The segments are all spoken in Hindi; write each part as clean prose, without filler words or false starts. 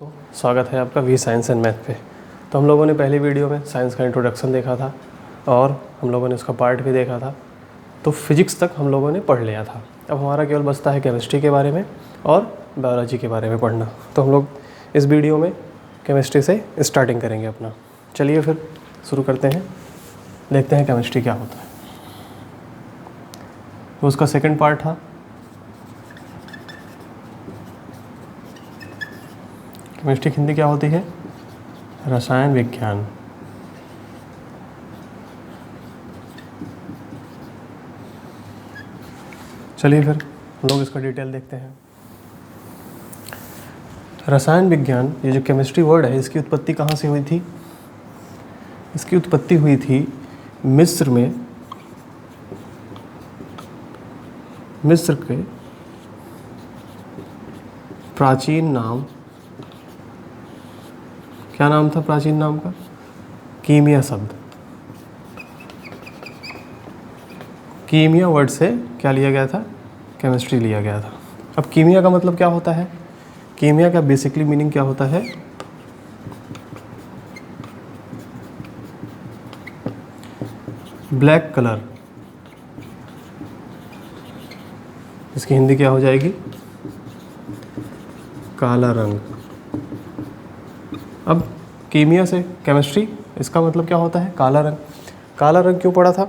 तो स्वागत है आपका वी साइंस एंड मैथ पे। तो हम लोगों ने पहली वीडियो में साइंस का इंट्रोडक्शन देखा था और हम लोगों ने उसका पार्ट भी देखा था। तो फिजिक्स तक हम लोगों ने पढ़ लिया था। अब हमारा केवल बचता है केमिस्ट्री के बारे में और बायोलॉजी के बारे में पढ़ना। तो हम लोग इस वीडियो में केमिस्ट्री से स्टार्टिंग करेंगे अपना। चलिए फिर शुरू करते हैं, देखते हैं केमिस्ट्री क्या होता है। तो उसका सेकेंड पार्ट था केमिस्ट्री हिंदी क्या होती है? रसायन विज्ञान। चलिए फिर हम लोग इसका डिटेल देखते हैं। रसायन विज्ञान, ये जो केमिस्ट्री वर्ड है, इसकी उत्पत्ति कहाँ से हुई थी? इसकी उत्पत्ति हुई थी मिस्र में। मिस्र के प्राचीन नाम, क्या नाम था प्राचीन नाम का? कीमिया शब्द। कीमिया वर्ड से क्या लिया गया था? केमिस्ट्री लिया गया था। अब कीमिया का मतलब क्या होता है? कीमिया का बेसिकली मीनिंग क्या होता है? Black colour. इसकी हिंदी क्या हो जाएगी? काला रंग। अब कीमिया से केमिस्ट्री, इसका मतलब क्या होता है? काला रंग। काला रंग क्यों पड़ा था?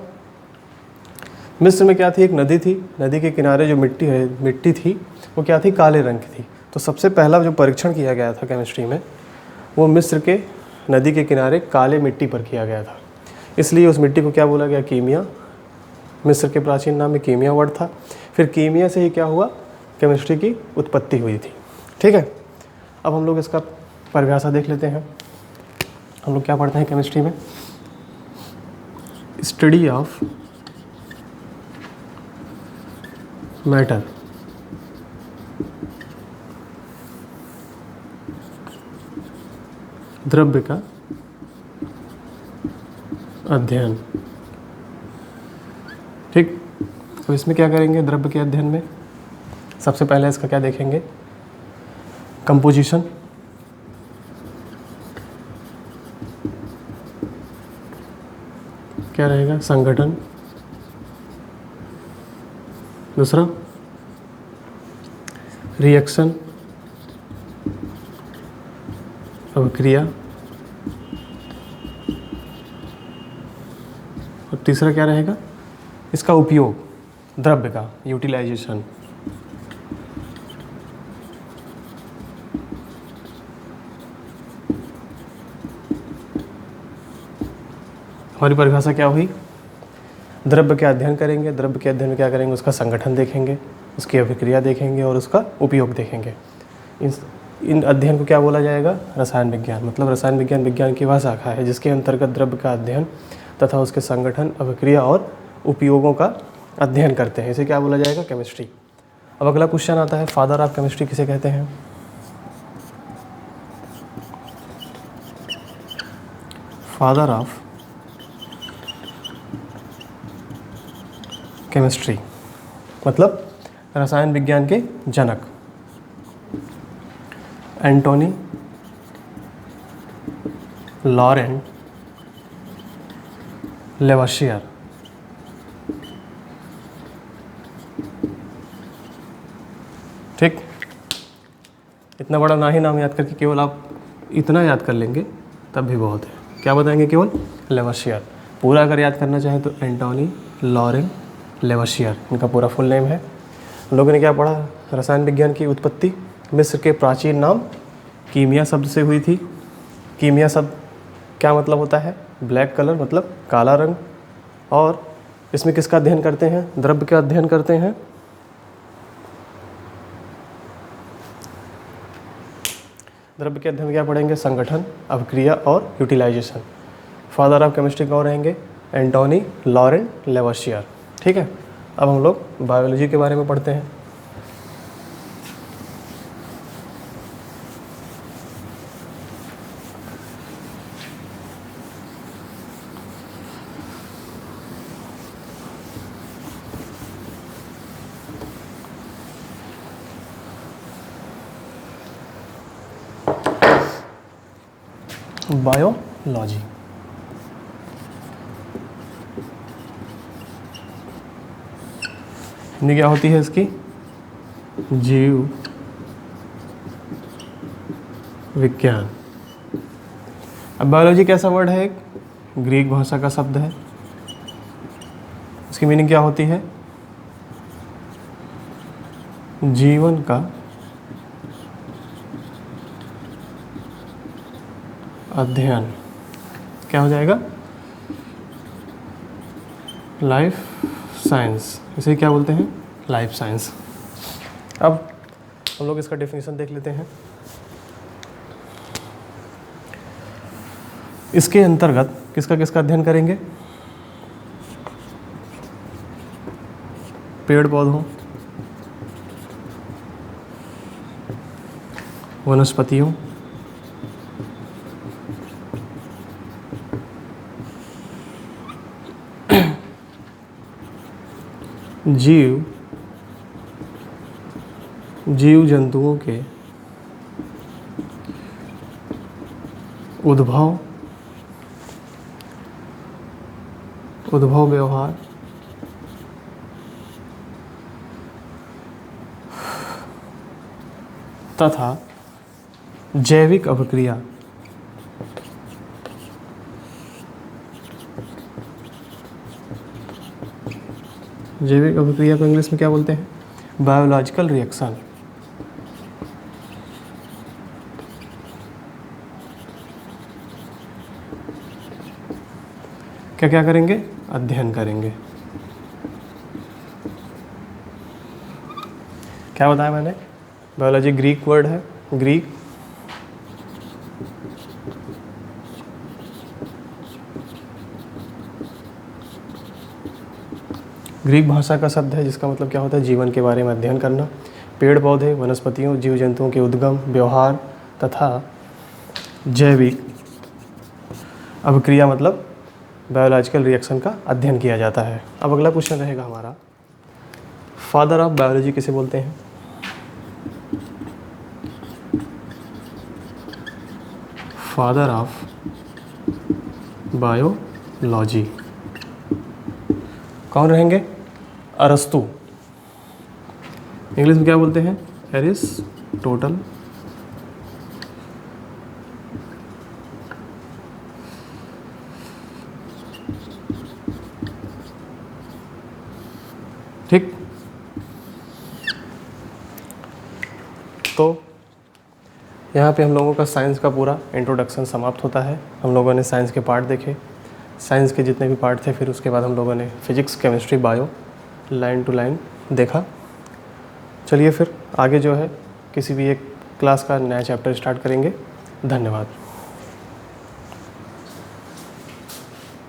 मिस्र में क्या थी? एक नदी थी। नदी के किनारे जो मिट्टी थी वो क्या थी? काले रंग की थी। तो सबसे पहला जो परीक्षण किया गया था केमिस्ट्री में, वो मिस्र के नदी के किनारे काले मिट्टी पर किया गया था। इसलिए उस मिट्टी को क्या बोला गया? कीमिया। मिस्र के प्राचीन नाम में कीमिया वर्ड था। फिर कीमिया से ही क्या हुआ? केमिस्ट्री की उत्पत्ति हुई थी। ठीक है, अब हम लोग इसका परिभाषा देख लेते हैं। हम लोग क्या पढ़ते हैं केमिस्ट्री में? Study of matter. द्रव्य का अध्ययन। ठीक, तो इसमें क्या करेंगे? द्रव्य के अध्ययन में सबसे पहले इसका क्या देखेंगे? कंपोजिशन। क्या रहेगा? संगठन। दूसरा रिएक्शन, अभिक्रिया। और तीसरा क्या रहेगा? इसका उपयोग, द्रव्य का यूटिलाइजेशन। हमारी परिभाषा क्या हुई? द्रव्य का अध्ययन करेंगे। द्रव्य के अध्ययन में क्या करेंगे? उसका संगठन देखेंगे, उसकी अभिक्रिया देखेंगे और उसका उपयोग देखेंगे। इन अध्ययन को क्या बोला जाएगा? रसायन विज्ञान। मतलब रसायन विज्ञान विज्ञान की वह शाखा है जिसके अंतर्गत द्रव्य का अध्ययन तथा उसके संगठन, अभिक्रिया और उपयोगों का अध्ययन करते हैं। इसे क्या बोला जाएगा? केमिस्ट्री। अब अगला क्वेश्चन आता है, फादर ऑफ केमिस्ट्री किसे कहते हैं? फादर ऑफ केमिस्ट्री मतलब रसायन विज्ञान के जनक। एंटोनी लॉरेंट लेवशियर। ठीक, इतना बड़ा ना ही नाम याद करके केवल आप इतना याद कर लेंगे तब भी बहुत है। क्या बताएंगे? केवल लेवशियर। पूरा अगर याद करना चाहें तो एंटोनी लॉरेंट लेवशियर, इनका पूरा फुल नेम है। हम लोगों ने क्या पढ़ा? रसायन विज्ञान की उत्पत्ति मिस्र के प्राचीन नाम कीमिया शब्द से हुई थी। कीमिया शब्द क्या मतलब होता है? ब्लैक कलर, मतलब काला रंग। और इसमें किसका अध्ययन करते हैं? द्रव्य का अध्ययन करते हैं। द्रव्य के अध्ययन में क्या पढ़ेंगे? संगठन, अभिक्रिया और यूटिलाइजेशन। फादर ऑफ केमिस्ट्री कौन रहेंगे? एंटोनी लॉरेंट लेवशियर। ठीक है, अब हम लोग बायोलॉजी के बारे में पढ़ते हैं। बायोलॉजी। हिंदी क्या होती है इसकी? जीव विज्ञान। अब बायोलॉजी कैसा वर्ड है? एक ग्रीक भाषा का शब्द है। इसकी मीनिंग क्या होती है? जीवन का अध्ययन। क्या हो जाएगा? Life science. इसे क्या बोलते हैं? Life science. अब हम लोग इसका डेफिनेशन देख लेते हैं। इसके अंतर्गत किसका किसका अध्ययन करेंगे? पेड़ पौधों, वनस्पतियों, जीव जंतुओं के उद्भव व्यवहार तथा जैविक अभिक्रिया। जैविक अभिक्रिया को इंग्लिश में क्या बोलते हैं? Biological reaction. क्या क्या करेंगे? अध्ययन करेंगे। क्या बताया मैंने? बायोलॉजी ग्रीक वर्ड है। ग्रीक भाषा का शब्द है जिसका मतलब क्या होता है? जीवन के बारे में अध्ययन करना। पेड़ पौधे, वनस्पतियों, जीव जंतुओं के उद्गम, व्यवहार तथा जैविक अभिक्रिया मतलब बायोलॉजिकल रिएक्शन का अध्ययन किया जाता है। अब अगला क्वेश्चन रहेगा हमारा, फादर ऑफ बायोलॉजी किसे बोलते हैं? फादर ऑफ बायोलॉजी कौन रहेंगे? अरस्तु। इंग्लिश में क्या बोलते हैं? एरिस्टोटल। ठीक। तो यहाँ पे हम लोगों का साइंस का पूरा इंट्रोडक्शन समाप्त होता है। हम लोगों ने साइंस के पार्ट देखे, साइंस के जितने भी पार्ट थे, फिर उसके बाद हम लोगों ने physics, chemistry, bio line to line देखा। चलिए फिर आगे जो है किसी भी एक क्लास का नया चैप्टर स्टार्ट करेंगे। धन्यवाद।